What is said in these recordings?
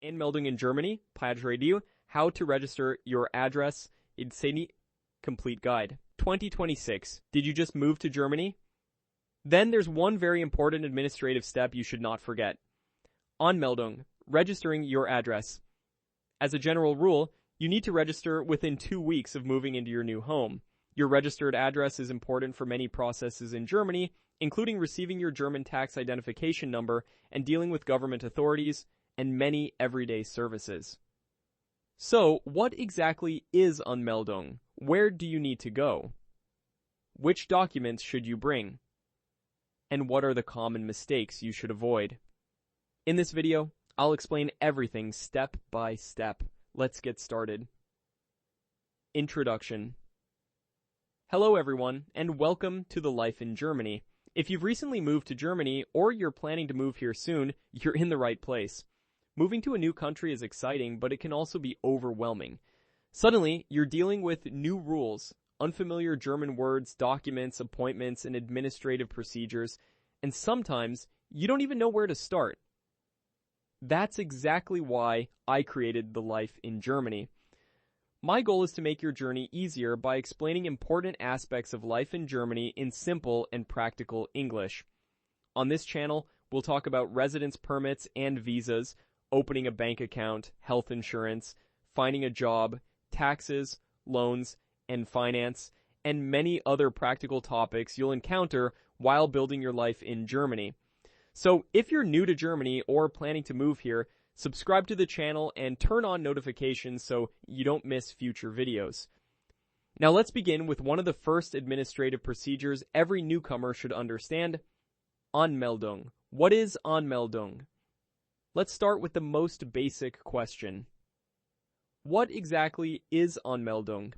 ANMELDUNG in Germany, Page Radio, How to Register Your Address in Seni Complete Guide. 2026. Did you just move to Germany? Then there's one very important administrative step you should not forget. ANMELDUNG, registering your address. As a general rule, you need to register within 2 weeks of moving into your new home. Your registered address is important for many processes in Germany, including receiving your German tax identification number and dealing with government authorities and many everyday services. So, what exactly is ANMELDUNG? Where do you need to go? Which documents should you bring? And what are the common mistakes you should avoid? In this video, I'll explain everything step by step. Let's get started. Introduction. Hello everyone, and welcome to the Life in Germany. If you've recently moved to Germany, or you're planning to move here soon, you're in the right place. Moving to a new country is exciting, but it can also be overwhelming. Suddenly, you're dealing with new rules, unfamiliar German words, documents, appointments, and administrative procedures, and sometimes you don't even know where to start. That's exactly why I created the Life in Germany. My goal is to make your journey easier by explaining important aspects of life in Germany in simple and practical English. On this channel, we'll talk about residence permits and visas, opening a bank account, health insurance, finding a job, taxes, loans, and finance, and many other practical topics you'll encounter while building your life in Germany. So if you're new to Germany or planning to move here, subscribe to the channel and turn on notifications so you don't miss future videos. Now let's begin with one of the first administrative procedures every newcomer should understand: ANMELDUNG. What is ANMELDUNG? Let's start with the most basic question. What exactly is ANMELDUNG?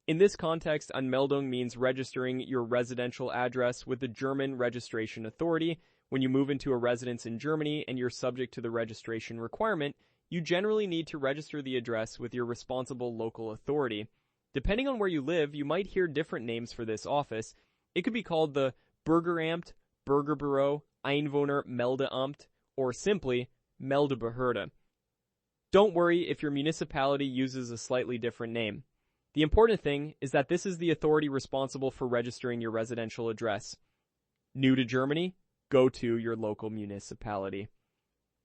In this context, ANMELDUNG means registering your residential address with the German Registration Authority. When you move into a residence in Germany and you're subject to the registration requirement, you generally need to register the address with your responsible local authority. Depending on where you live, you might hear different names for this office. It could be called the Bürgeramt, Bürgerbüro, Einwohnermeldeamt, or simply Meldebehörde. Don't worry if your municipality uses a slightly different name. The important thing is that this is the authority responsible for registering your residential address. New to Germany? Go to your local municipality.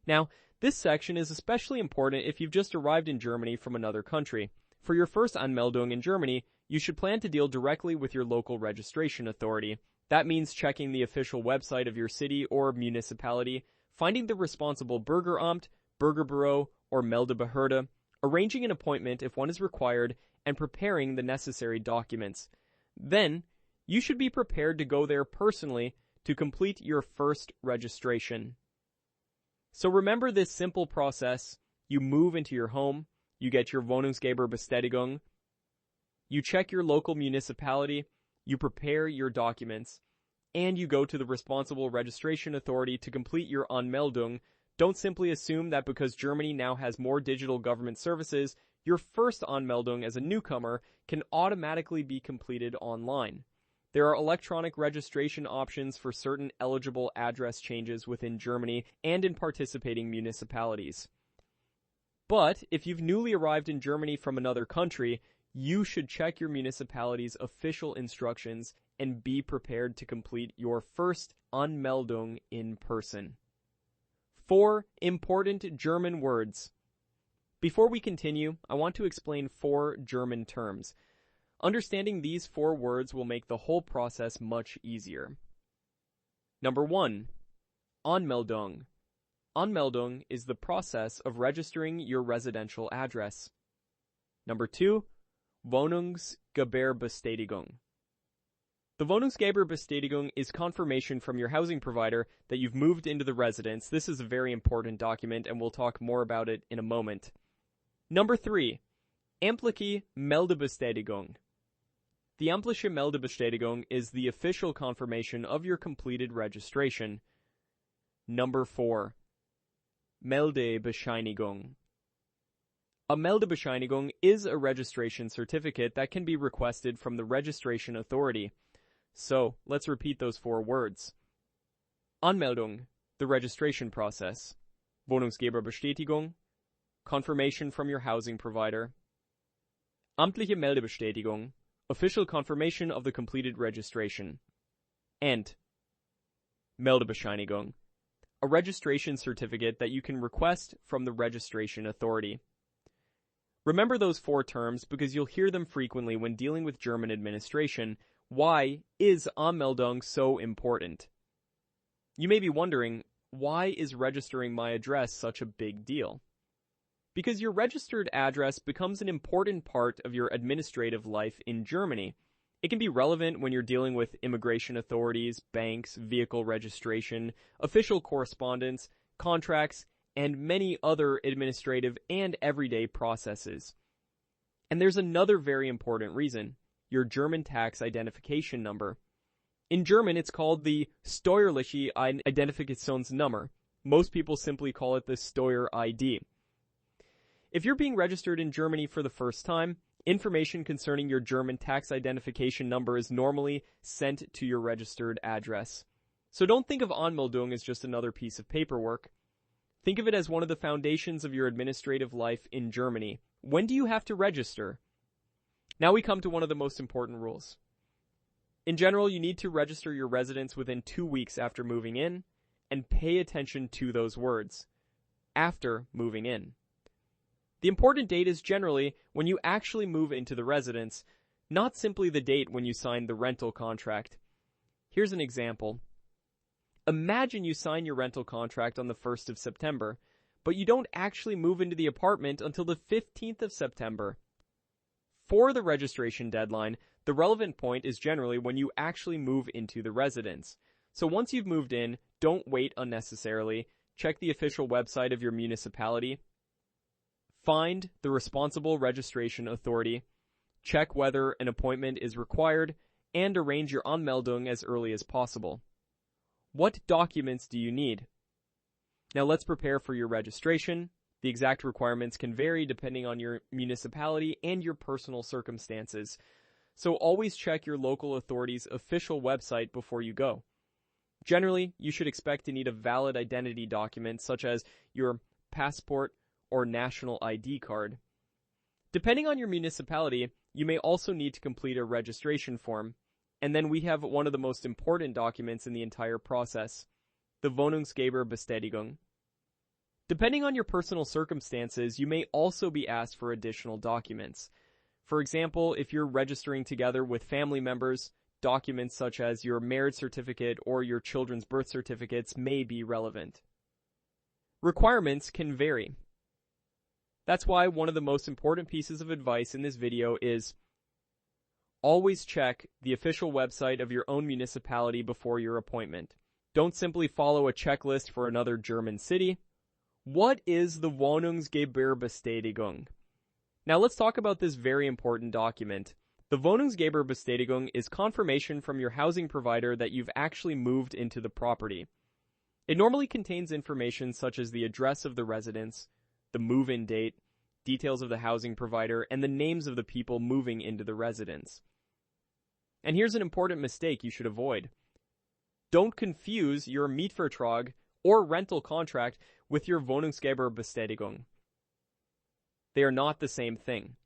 Now, this section is especially important if you've just arrived in Germany from another country. For your first Anmeldung in Germany, you should plan to deal directly with your local registration authority. That means checking the official website of your city or municipality, finding the responsible Bürgeramt, Bürgerbüro, or Meldebehörde, arranging an appointment if one is required, and preparing the necessary documents. Then, you should be prepared to go there personally to complete your first registration. So remember this simple process. You move into your home, you get your Wohnungsgeberbestätigung, you check your local municipality, you prepare your documents, and you go to the responsible registration authority to complete your Anmeldung. Don't simply assume that because Germany now has more digital government services, your first Anmeldung as a newcomer can automatically be completed online. There are electronic registration options for certain eligible address changes within Germany and in participating municipalities. But if you've newly arrived in Germany from another country, you should check your municipality's official instructions and be prepared to complete your first Anmeldung in person. 4 important German words. Before we continue, I want to explain 4 German terms. Understanding these 4 words will make the whole process much easier. Number 1. Anmeldung. Anmeldung is the process of registering your residential address. Number 2. Wohnungsgeberbestätigung. The Wohnungsgeberbestätigung is confirmation from your housing provider that you've moved into the residence. This is a very important document, and we'll talk more about it in a moment. Number 3. Amtliche Meldebestätigung. The Amtliche Meldebestätigung is the official confirmation of your completed registration. Number 4. Meldebescheinigung. A Meldebescheinigung is a registration certificate that can be requested from the registration authority. So, let's repeat those 4 words. Anmeldung, the registration process. Wohnungsgeberbestätigung, confirmation from your housing provider, amtliche Meldebestätigung, official confirmation of the completed registration, and Meldebescheinigung, a registration certificate that you can request from the registration authority. Remember those 4 terms because you'll hear them frequently when dealing with German administration. Why is Anmeldung so important? You may be wondering, why is registering my address such a big deal? Because your registered address becomes an important part of your administrative life in Germany. It can be relevant when you're dealing with immigration authorities, banks, vehicle registration, official correspondence, contracts, and many other administrative and everyday processes. And there's another very important reason, your German tax identification number. In German, it's called the Steuerliche Identifikationsnummer. Most people simply call it the Steuer ID. If you're being registered in Germany for the first time, information concerning your German tax identification number is normally sent to your registered address. So don't think of Anmeldung as just another piece of paperwork. Think of it as one of the foundations of your administrative life in Germany. When do you have to register? Now we come to one of the most important rules. In general, you need to register your residence within 2 weeks after moving in, and pay attention to those words. After moving in. The important date is generally when you actually move into the residence, not simply the date when you signed the rental contract. Here's an example. Imagine you sign your rental contract on the 1st of September, but you don't actually move into the apartment until the 15th of September. For the registration deadline, the relevant point is generally when you actually move into the residence. So once you've moved in, don't wait unnecessarily. Check the official website of your municipality. Find the responsible registration authority. Check whether an appointment is required, and arrange your Anmeldung as early as possible. What documents do you need? Now let's prepare for your registration. The exact requirements can vary depending on your municipality and your personal circumstances. So always check your local authority's official website before you go. Generally, you should expect to need a valid identity document such as your passport or national ID card. Depending on your municipality, you may also need to complete a registration form. And then we have one of the most important documents in the entire process, the Wohnungsgeberbestätigung. Depending on your personal circumstances, you may also be asked for additional documents. For example, if you're registering together with family members, documents such as your marriage certificate or your children's birth certificates may be relevant. Requirements can vary. That's why one of the most important pieces of advice in this video is always check the official website of your own municipality before your appointment. Don't simply follow a checklist for another German city. What is the Wohnungsgeberbestätigung? Now let's talk about this very important document. The Wohnungsgeberbestätigung is confirmation from your housing provider that you've actually moved into the property. It normally contains information such as the address of the residence, the move-in date, details of the housing provider, and the names of the people moving into the residence. And here's an important mistake you should avoid. Don't confuse your Mietvertrag or rental contract with your Wohnungsgeberbestätigung. They are not the same thing.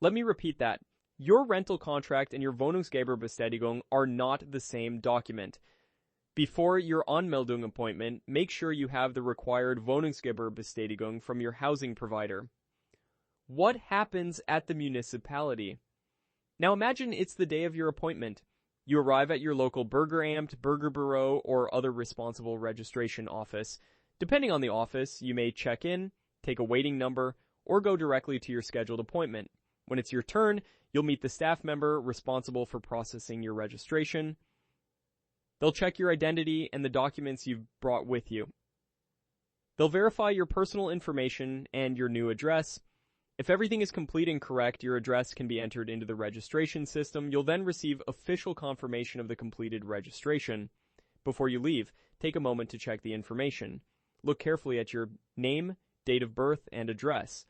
Let me repeat that. Your rental contract and your Wohnungsgeberbestätigung are not the same document. Before your Anmeldung appointment, make sure you have the required Wohnungsgeberbestätigung from your housing provider. What happens at the municipality? Now imagine it's the day of your appointment. You arrive at your local Bürgeramt, Bürgerbüro, or other responsible registration office. Depending on the office, you may check in, take a waiting number, or go directly to your scheduled appointment. When it's your turn, you'll meet the staff member responsible for processing your registration. They'll check your identity and the documents you've brought with you. They'll verify your personal information and your new address. If everything is complete and correct, your address can be entered into the registration system. You'll then receive official confirmation of the completed registration. Before you leave, take a moment to check the information. Look carefully at your name, date of birth, and address.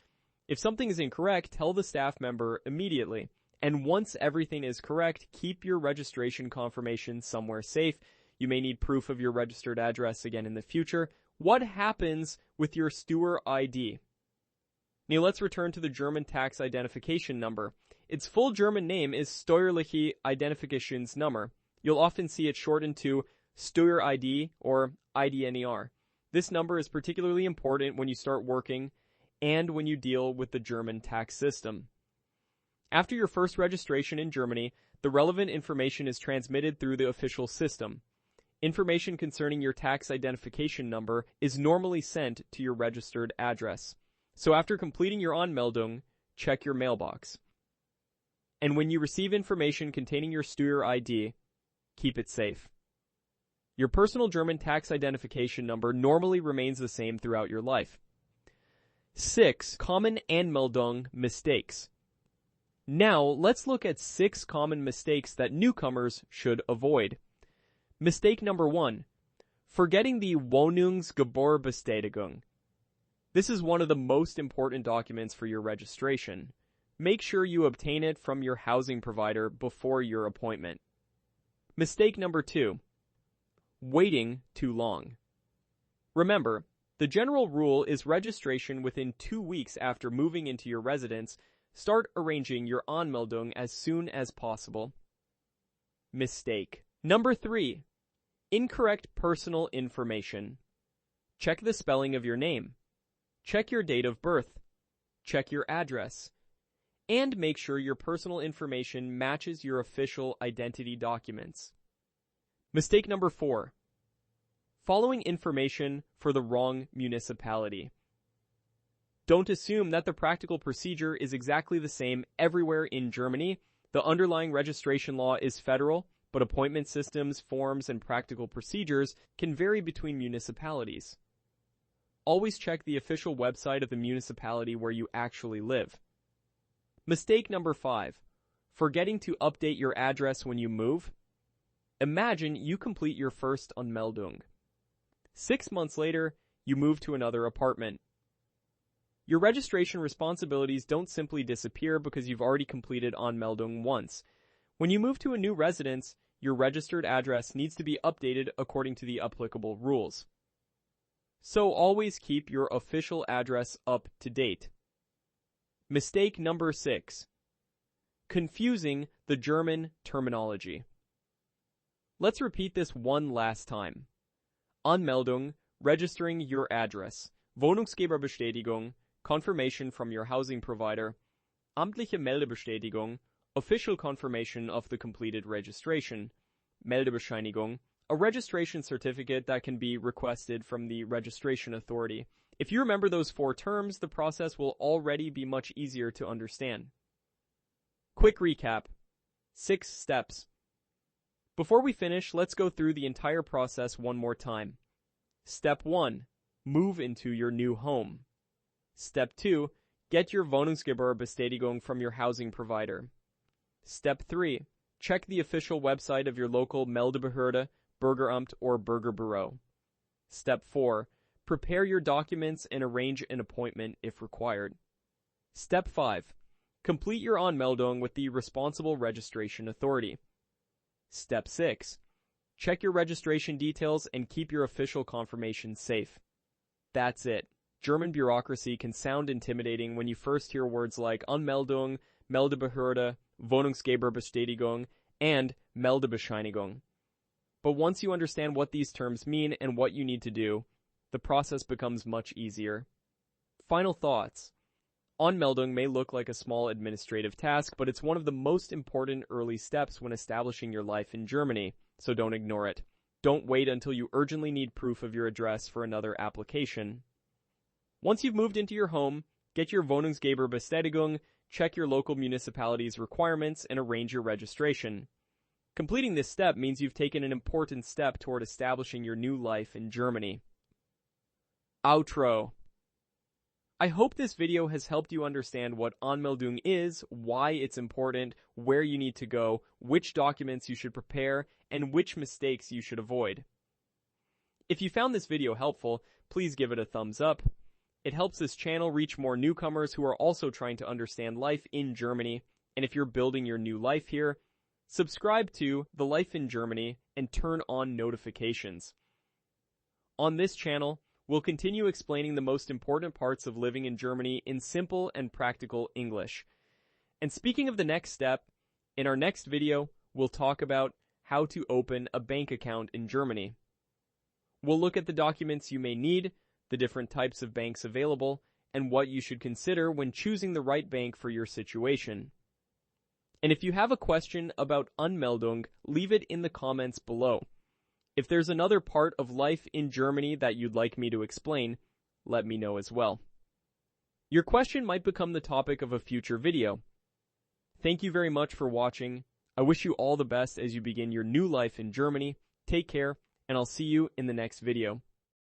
If something is incorrect, tell the staff member immediately. And once everything is correct, keep your registration confirmation somewhere safe. You may need proof of your registered address again in the future. What happens with your Steuer ID? Now let's return to the German tax identification number. Its full German name is Steuerliche Identifikationsnummer. You'll often see it shortened to Steuer ID or IDNER. This number is particularly important when you start working and when you deal with the German tax system. After your first registration in Germany, the relevant information is transmitted through the official system. Information concerning your tax identification number is normally sent to your registered address. So after completing your Anmeldung, check your mailbox. And when you receive information containing your Steuer ID, keep it safe. Your personal German tax identification number normally remains the same throughout your life. 6 common Anmeldung mistakes. Now, let's look at 6 common mistakes that newcomers should avoid. Mistake number 1. Forgetting the Wohnungsgeburbestätigung. This is one of the most important documents for your registration. Make sure you obtain it from your housing provider before your appointment. Mistake number 2. Waiting too long. Remember, the general rule is registration within 2 weeks after moving into your residence. Start arranging your Anmeldung as soon as possible. Mistake number 3. Incorrect personal information. Check the spelling of your name. Check your date of birth. Check your address. And make sure your personal information matches your official identity documents. Mistake number 4. Following information for the wrong municipality. Don't assume that the practical procedure is exactly the same everywhere in Germany. The underlying registration law is federal, but appointment systems, forms, and practical procedures can vary between municipalities. Always check the official website of the municipality where you actually live. Mistake number 5. Forgetting to update your address when you move. Imagine you complete your first Anmeldung. 6 months later, you move to another apartment. Your registration responsibilities don't simply disappear because you've already completed Anmeldung once. When you move to a new residence, your registered address needs to be updated according to the applicable rules. So always keep your official address up to date. Mistake number 6. Confusing the German terminology. Let's repeat this one last time. Anmeldung, registering your address. Wohnungsgeberbestätigung, confirmation from your housing provider. Amtliche Meldebescheinigung, official confirmation of the completed registration. Meldebescheinigung, a registration certificate that can be requested from the registration authority. If you remember those 4 terms, the process will already be much easier to understand. Quick recap. 6 steps. Before we finish, let's go through the entire process one more time. Step 1. Move into your new home. Step 2. Get your Wohnungsgeburbestätigung from your housing provider. Step 3. Check the official website of your local Meldebehörde, Bürgeramt, or Bürgerbüro. Step 4. Prepare your documents and arrange an appointment if required. Step 5. Complete your Anmeldung with the responsible registration authority. Step 6. Check your registration details and keep your official confirmation safe. That's it. German bureaucracy can sound intimidating when you first hear words like Anmeldung, Meldebehörde, Wohnungsgeberbestätigung, and Meldebescheinigung. But once you understand what these terms mean and what you need to do, the process becomes much easier. Final thoughts. Anmeldung may look like a small administrative task, but it's one of the most important early steps when establishing your life in Germany, so don't ignore it. Don't wait until you urgently need proof of your address for another application. Once you've moved into your home, get your Wohnungsgeberbestätigung, check your local municipality's requirements, and arrange your registration. Completing this step means you've taken an important step toward establishing your new life in Germany. Outro. I hope this video has helped you understand what Anmeldung is, why it's important, where you need to go, which documents you should prepare, and which mistakes you should avoid. If you found this video helpful, please give it a thumbs up. It helps this channel reach more newcomers who are also trying to understand life in Germany, and if you're building your new life here, subscribe to The Life in Germany and turn on notifications. On this channel, we'll continue explaining the most important parts of living in Germany in simple and practical English. And speaking of the next step, in our next video, we'll talk about how to open a bank account in Germany. We'll look at the documents you may need, the different types of banks available, and what you should consider when choosing the right bank for your situation. And if you have a question about Anmeldung, leave it in the comments below. If there's another part of life in Germany that you'd like me to explain, let me know as well. Your question might become the topic of a future video. Thank you very much for watching. I wish you all the best as you begin your new life in Germany. Take care, and I'll see you in the next video.